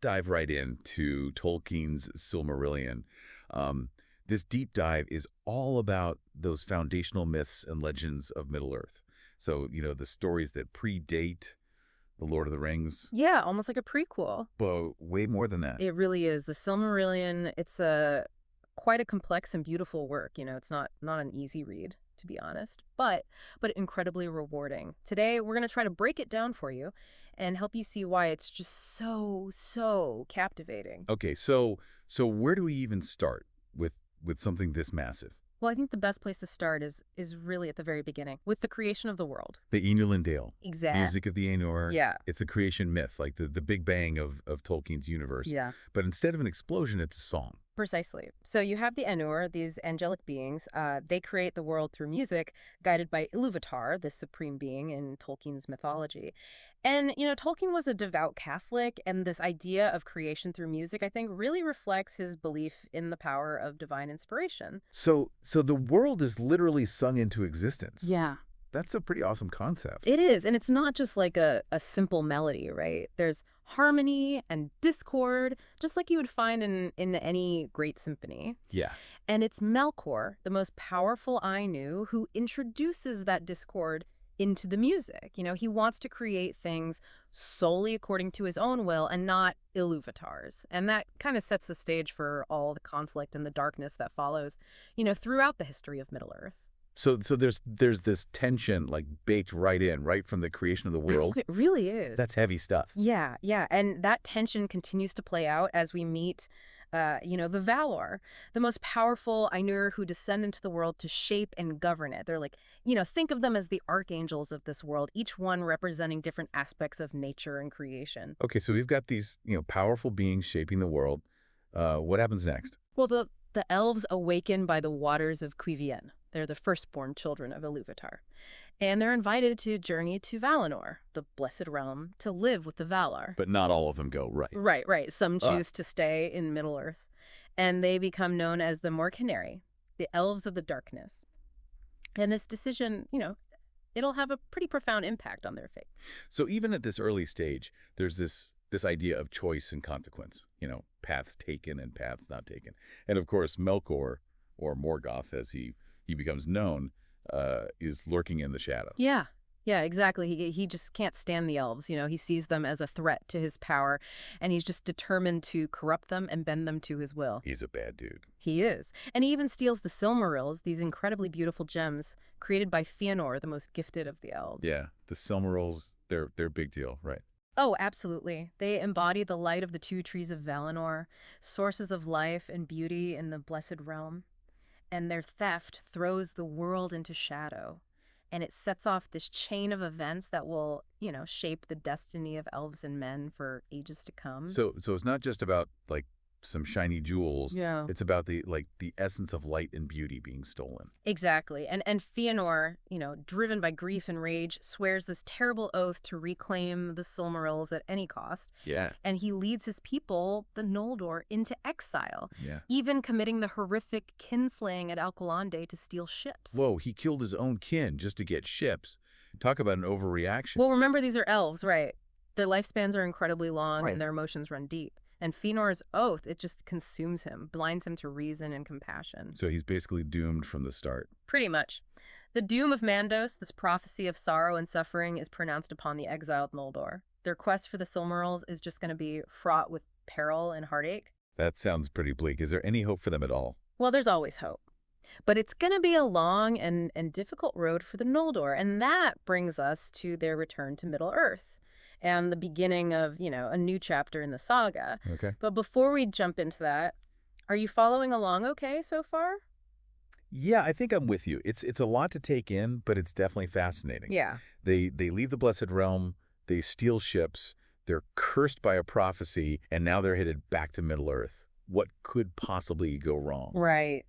dive right into Tolkien's Silmarillion. Um, this deep dive is all about those foundational myths and legends of Middle-earth. So, the stories that predate The Lord of the Rings, Yeah, almost like a prequel. but way more than that. It really is. The Silmarillion, it's a quite a complex and beautiful work. It's not an easy read, to be honest, but incredibly rewarding. Today, we're going to try to break it down for you and help you see why it's just so captivating. Okay, so where do we even start with something this massive? Well, I think the best place to start is really at the very beginning, with the creation of the world. The Ainulin Dale, Exact. music of the Ainur. Yeah. It's a creation myth, like the Big Bang of Tolkien's universe. Yeah. But instead of an explosion, it's a song. Precisely. So you have the Ainur, these angelic beings. They create the world through music, guided by Iluvatar, the supreme being in Tolkien's mythology. And, Tolkien was a devout Catholic, and this idea of creation through music, I think, really reflects his belief in the power of divine inspiration. So the world is literally sung into existence. Yeah. That's a pretty awesome concept. It is, and it's not just like a simple melody, right? There's harmony and discord, just like you would find in any great symphony. Yeah. And it's Melkor, the most powerful Ainu, who introduces that discord into the music. He wants to create things solely according to his own will and not Iluvatar's. And that kind of sets the stage for all the conflict and the darkness that follows, throughout the history of Middle-earth. So there's this tension like baked right from the creation of the world. It really is. That's heavy stuff. Yeah. And that tension continues to play out as we meet, the Valar, the most powerful Ainur who descend into the world to shape and govern it. They're like, think of them as the archangels of this world, each one representing different aspects of nature and creation. Okay, so we've got these, powerful beings shaping the world. What happens next? Well, the elves awaken by the waters of Quivien. They're the firstborn children of Iluvatar. And they're invited to journey to Valinor, the Blessed Realm, to live with the Valar. But not all of them go, right? Right. Some choose to stay in Middle-earth. And they become known as the Morcaneri, the Elves of the Darkness. And this decision, it'll have a pretty profound impact on their fate. So even at this early stage, there's this idea of choice and consequence, paths taken and paths not taken. And of course, Melkor, or Morgoth as he becomes known, is lurking in the shadows. Yeah, exactly. He just can't stand the elves. He sees them as a threat to his power, and he's just determined to corrupt them and bend them to his will. He's a bad dude. He is. And he even steals the Silmarils, these incredibly beautiful gems created by Fëanor, the most gifted of the elves. Yeah, the Silmarils, they're a big deal, right? Oh, absolutely. They embody the light of the two trees of Valinor, sources of life and beauty in the Blessed Realm. And their theft throws the world into shadow. And it sets off this chain of events that will, shape the destiny of elves and men for ages to come. So it's not just about, like, some shiny jewels. Yeah. It's about the essence of light and beauty being stolen. Exactly. And Fëanor, driven by grief and rage, swears this terrible oath to reclaim the Silmarils at any cost. Yeah. And he leads his people, the Noldor, into exile. Yeah. Even committing the horrific kinslaying at Alqualande to steal ships. Whoa, he killed his own kin just to get ships. Talk about an overreaction. Well, remember, these are elves, right? Their lifespans are incredibly long, Right. and their emotions run deep. And Fëanor's oath, it just consumes him, blinds him to reason and compassion. So he's basically doomed from the start. Pretty much. The doom of Mandos, this prophecy of sorrow and suffering, is pronounced upon the exiled Noldor. Their quest for the Silmarils is just going to be fraught with peril and heartache. That sounds pretty bleak. Is there any hope for them at all? Well, there's always hope. But it's going to be a long and difficult road for the Noldor, and that brings us to their return to Middle-earth and the beginning of, a new chapter in the saga. Okay. But before we jump into that, are you following along okay so far? Yeah, I think I'm with you. It's a lot to take in, but it's definitely fascinating. Yeah. They leave the Blessed Realm, they steal ships, they're cursed by a prophecy, and now they're headed back to Middle-earth. What could possibly go wrong? Right.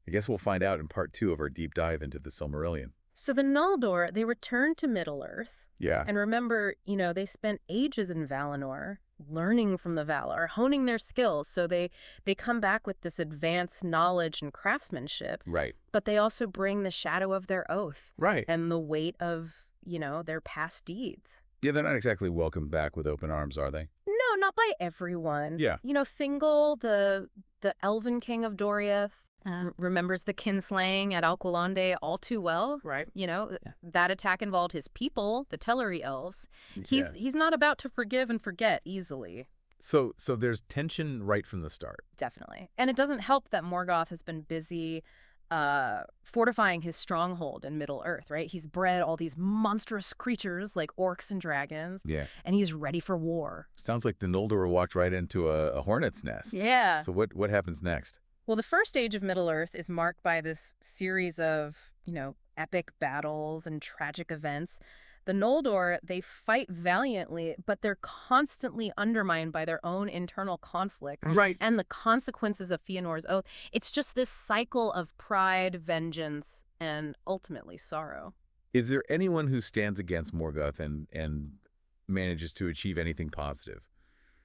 I guess we'll find out in part 2 of our deep dive into the Silmarillion. So the Noldor, they return to Middle-earth. Yeah. And remember, they spent ages in Valinor learning from the Valar, honing their skills. So they come back with this advanced knowledge and craftsmanship. Right. But they also bring the shadow of their oath. Right. And the weight of, their past deeds. Yeah, they're not exactly welcomed back with open arms, are they? not by everyone. Yeah. Thingol, the elven king of Doriath, remembers the kinslaying at Alqualande all too well. Right. That attack involved his people, the Teleri elves. Yeah. He's not about to forgive and forget easily. So there's tension right from the start. Definitely. And it doesn't help that Morgoth has been busy fortifying his stronghold in Middle-earth, right? He's bred all these monstrous creatures like orcs and dragons. Yeah. And he's ready for war. Sounds like the Noldor walked right into a hornet's nest. Yeah. So what happens next? Well, the first age of Middle-earth is marked by this series of, epic battles and tragic events. The Noldor, they fight valiantly, but they're constantly undermined by their own internal conflicts. Right. And the consequences of Fëanor's oath. It's just this cycle of pride, vengeance, and ultimately sorrow. Is there anyone who stands against Morgoth and manages to achieve anything positive?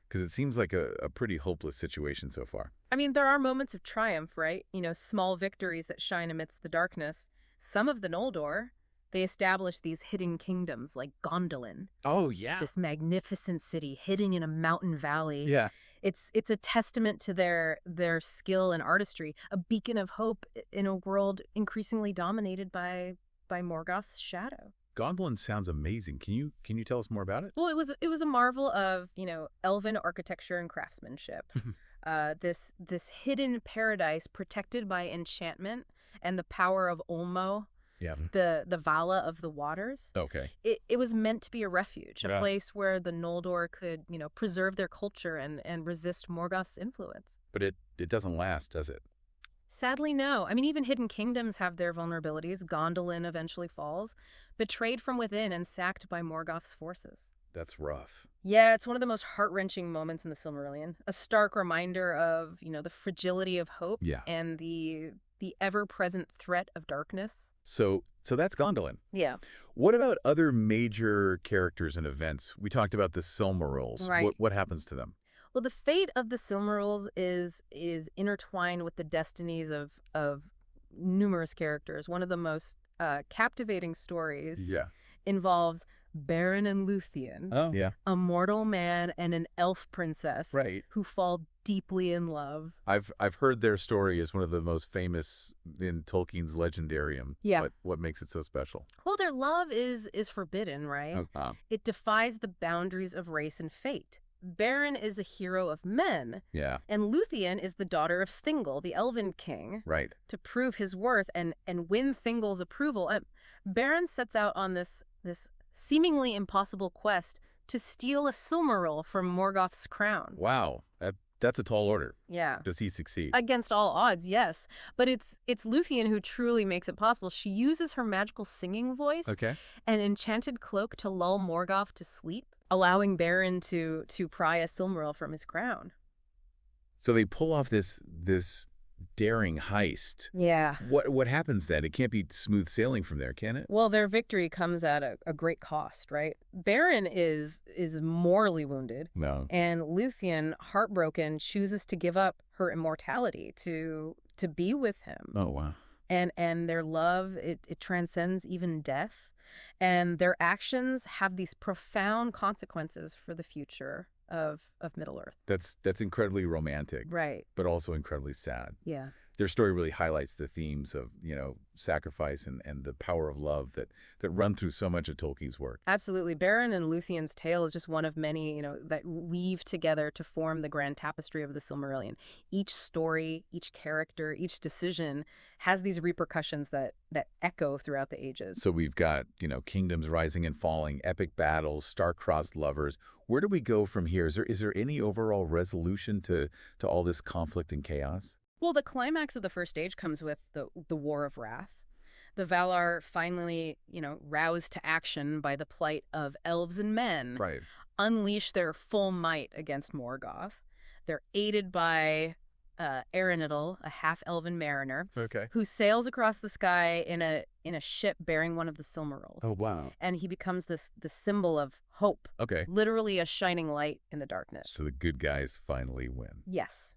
Because it seems like a pretty hopeless situation so far. I mean, there are moments of triumph, right? Small victories that shine amidst the darkness. Some of the Noldor, they establish these hidden kingdoms like Gondolin. Oh, yeah. This magnificent city hidden in a mountain valley. Yeah. It's a testament to their skill and artistry, a beacon of hope in a world increasingly dominated by Morgoth's shadow. Gondolin sounds amazing. Can you tell us more about it? Well, it was a marvel of, elven architecture and craftsmanship. This hidden paradise protected by enchantment and the power of Ulmo, Yeah. the Vala of the waters. Okay. It was meant to be a refuge, a Yeah. place where the Noldor could, preserve their culture and resist Morgoth's influence. But it doesn't last, does it? Sadly, no. I mean, even hidden kingdoms have their vulnerabilities. Gondolin eventually falls, betrayed from within and sacked by Morgoth's forces. That's rough. Yeah, it's one of the most heart-wrenching moments in the Silmarillion. A stark reminder of, the fragility of hope Yeah. and the ever-present threat of darkness. So that's Gondolin. Yeah. What about other major characters and events? We talked about the Silmarils. Right. What happens to them? Well, the fate of the Silmarils is intertwined with the destinies of numerous characters. One of the most captivating stories involves Beren and Luthien, Oh, yeah. a mortal man and an elf princess Right. who fall deeply in love. I've heard their story as one of the most famous in Tolkien's Legendarium. Yeah. What makes it so special? Well, their love is forbidden, right? It defies the boundaries of race and fate. Beren is a hero of men, Yeah. and Luthien is the daughter of Thingol, the Elven king. Right. To prove his worth and win Thingol's approval, Beren sets out on this seemingly impossible quest to steal a Silmaril from Morgoth's crown. Wow. That's a tall order. Yeah. Does he succeed? Against all odds, yes. But it's Luthien who truly makes it possible. She uses her magical singing voice Okay. and enchanted cloak to lull Morgoth to sleep, allowing Beren to pry a Silmaril from his crown. So they pull off this daring heist. Yeah. What happens then? It can't be smooth sailing from there, can it? Well, their victory comes at a great cost, right? Beren is mortally wounded. No. And Luthien, heartbroken, chooses to give up her immortality to be with him. Oh, wow. And their love, it transcends even death. And their actions have these profound consequences for the future of Middle-earth. That's incredibly romantic, Right. but also incredibly sad. Yeah. Their story really highlights the themes of, sacrifice and the power of love that run through so much of Tolkien's work. Absolutely. Beren and Luthien's tale is just one of many, that weave together to form the grand tapestry of the Silmarillion. Each story, each character, each decision has these repercussions that echo throughout the ages. So we've got, kingdoms rising and falling, epic battles, star-crossed lovers. Where do we go from here? Is there any overall resolution to all this conflict and chaos? Well, the climax of the first age comes with the War of Wrath. The Valar finally, roused to action by the plight of elves and men, Right. unleash their full might against Morgoth. They're aided by Erenidal, a half-elven mariner, Okay. who sails across the sky in a ship bearing one of the Silmarils. Oh, wow. And he becomes the symbol of hope, Okay. literally a shining light in the darkness. So the good guys finally win. Yes.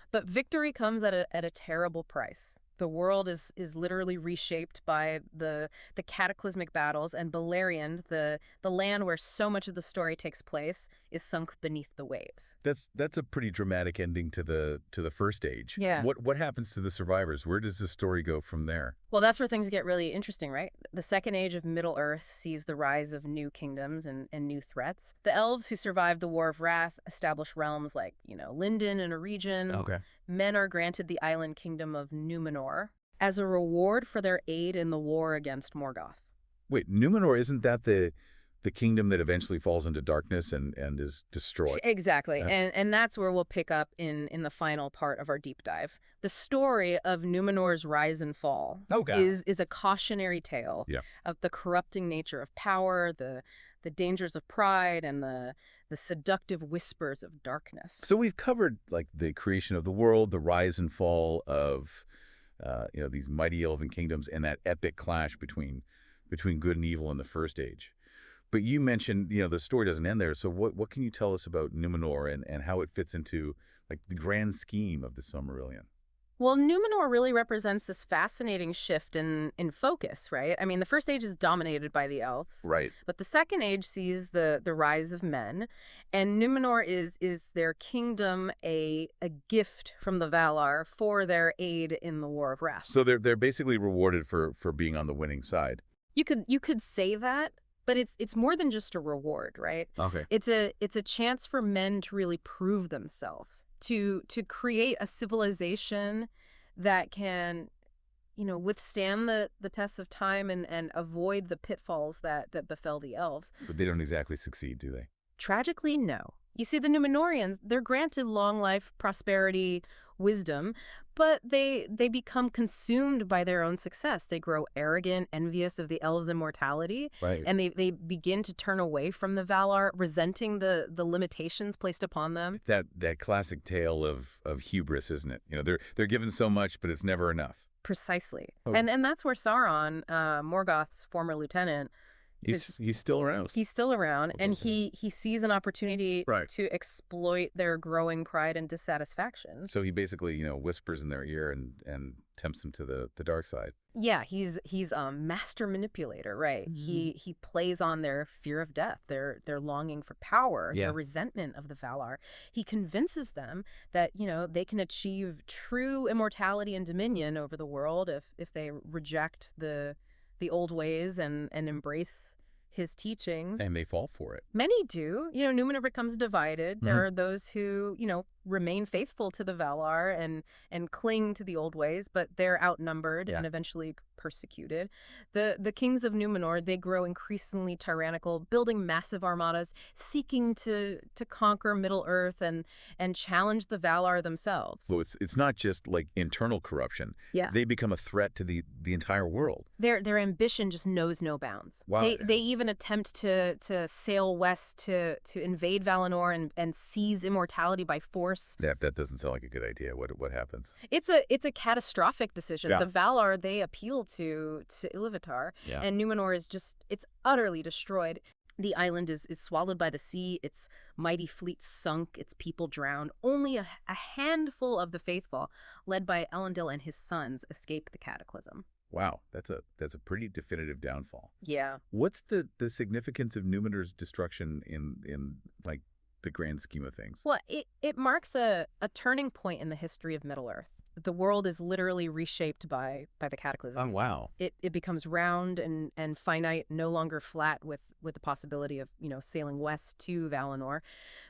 But victory comes at a terrible price. The world is literally reshaped by the cataclysmic battles, and Beleriand, the land where so much of the story takes place, is sunk beneath the waves. That's a pretty dramatic ending to the first age. Yeah. What happens to the survivors? Where does the story go from there? Well, that's where things get really interesting, right? The Second Age of Middle-earth sees the rise of new kingdoms and new threats. The elves who survived the War of Wrath establish realms like, Lindon in a region. Okay. Men are granted the island kingdom of Numenor as a reward for their aid in the war against Morgoth. Wait, Numenor, isn't that the kingdom that eventually falls into darkness and is destroyed? Exactly. Yeah. And that's where we'll pick up in the final part of our deep dive. The story of Numenor's rise and fall Okay. is a cautionary tale Yeah. of the corrupting nature of power, the dangers of pride, and the seductive whispers of darkness. So we've covered like the creation of the world, the rise and fall of these mighty elven kingdoms, and that epic clash between good and evil in the first age. But you mentioned, the story doesn't end there. So what can you tell us about Numenor and how it fits into like the grand scheme of the Silmarillion? Well, Numenor really represents this fascinating shift in focus, right? I mean, the first age is dominated by the elves, Right. but the second age sees the rise of men, and Numenor is their kingdom a gift from the Valar for their aid in the War of Wrath. So they're basically rewarded for being on the winning side. You could say that, but it's more than just a reward, right? Okay. It's a chance for men to really prove themselves, to create a civilization that can, withstand the tests of time and avoid the pitfalls that befell the elves. But they don't exactly succeed, do they? Tragically, no. You see, the Numenorians, they're granted long life, prosperity, wisdom, but they become consumed by their own success. They grow arrogant, envious of the elves' immortality, Right. and they begin to turn away from the Valar, resenting the limitations placed upon them. That classic tale of hubris, isn't it? They're given so much, but it's never enough. Precisely. Oh. And that's where Sauron, Morgoth's former lieutenant, He's still around. he's still around, and Okay. he sees an opportunity Right. to exploit their growing pride and dissatisfaction. So he basically, whispers in their ear and tempts them to the dark side. Yeah, he's a master manipulator, right? He plays on their fear of death, their longing for power, Yeah. their resentment of the Valar. He convinces them that, they can achieve true immortality and dominion over the world if they reject the old ways and embrace his teachings. And they fall for it. Many do. Numenor becomes divided. There Mhm. are those who, remain faithful to the Valar and cling to the old ways, but they're outnumbered Yeah. and eventually persecuted. The kings of Numenor, they grow increasingly tyrannical, building massive armadas, seeking to conquer Middle-earth and challenge the Valar themselves. So it's not just like internal corruption. Yeah. They become a threat to the entire world. Their ambition just knows no bounds. Wow. They even attempt to sail west to invade Valinor and seize immortality by force. That doesn't sound like a good idea. What happens? It's a catastrophic decision. Yeah. The Valar, they appeal to Iluvatar, Yeah. and Numenor it's utterly destroyed. The island is swallowed by the sea, its mighty fleet sunk, its people drowned. Only a handful of the faithful, led by Elendil and his sons, escape the cataclysm. Wow. That's a pretty definitive downfall. Yeah. What's the significance of Numenor's destruction in like the grand scheme of things? Well, it marks a turning point in the history of Middle-earth. The world is literally reshaped by the cataclysm. Oh, wow. It becomes round and finite, no longer flat with the possibility of, sailing west to Valinor.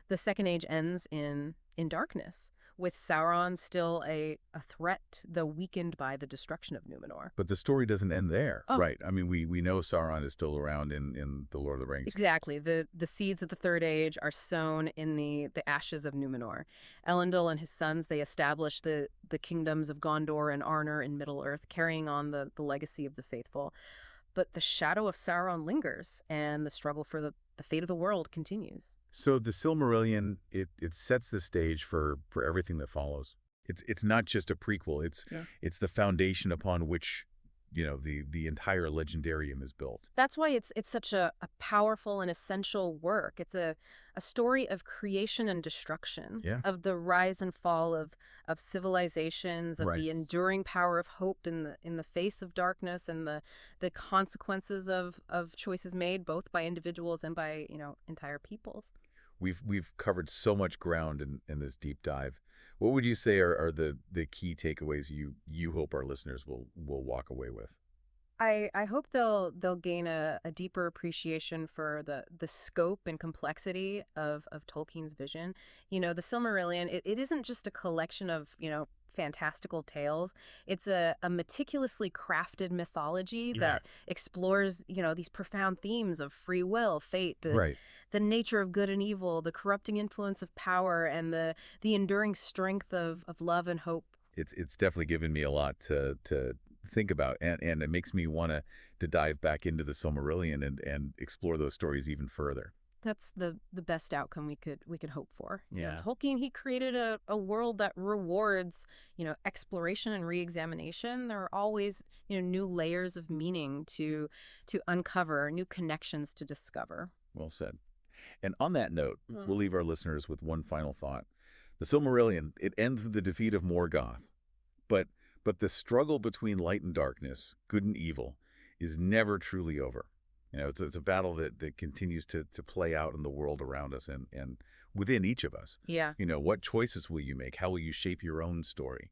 The Second Age ends in darkness, with Sauron still a threat, though weakened by the destruction of Numenor. But the story doesn't end there. Oh. Right. I mean, we know Sauron is still around in The Lord of the Rings. Exactly. The seeds of the Third Age are sown in the ashes of Numenor. Elendil and his sons, they establish the kingdoms of Gondor and Arnor in Middle-earth, carrying on the legacy of the faithful. But the shadow of Sauron lingers, and the struggle for the fate of the world continues. So the Silmarillion, it sets the stage for everything that follows. It's not just a prequel. Yeah. It's the foundation upon which the entire legendarium is built. That's why it's such a powerful and essential work. It's a story of creation and destruction, Yeah. of the rise and fall of civilizations, of Right. the enduring power of hope in the face of darkness, and the consequences of choices made both by individuals and by, entire peoples. We've covered so much ground in this deep dive. What would you say are the key takeaways you hope our listeners will walk away with? I hope they'll gain a deeper appreciation for the scope and complexity of Tolkien's vision. The Silmarillion, it isn't just a collection of, fantastical tales. It's a meticulously crafted mythology Yeah. that explores, these profound themes of free will, fate, Right. the nature of good and evil, the corrupting influence of power, and the enduring strength of love and hope. It's definitely given me a lot to think about, and it makes me want to dive back into the Silmarillion and explore those stories even further. That's the best outcome we could hope for. Yeah. Tolkien, he created a world that rewards, exploration and reexamination. There are always, new layers of meaning to uncover, new connections to discover. Well said. And on that note, Mm. we'll leave our listeners with one final thought. The Silmarillion, it ends with the defeat of Morgoth, but but the struggle between light and darkness, good and evil, is never truly over. It's a battle that continues to play out in the world around us and within each of us. Yeah. What choices will you make? How will you shape your own story?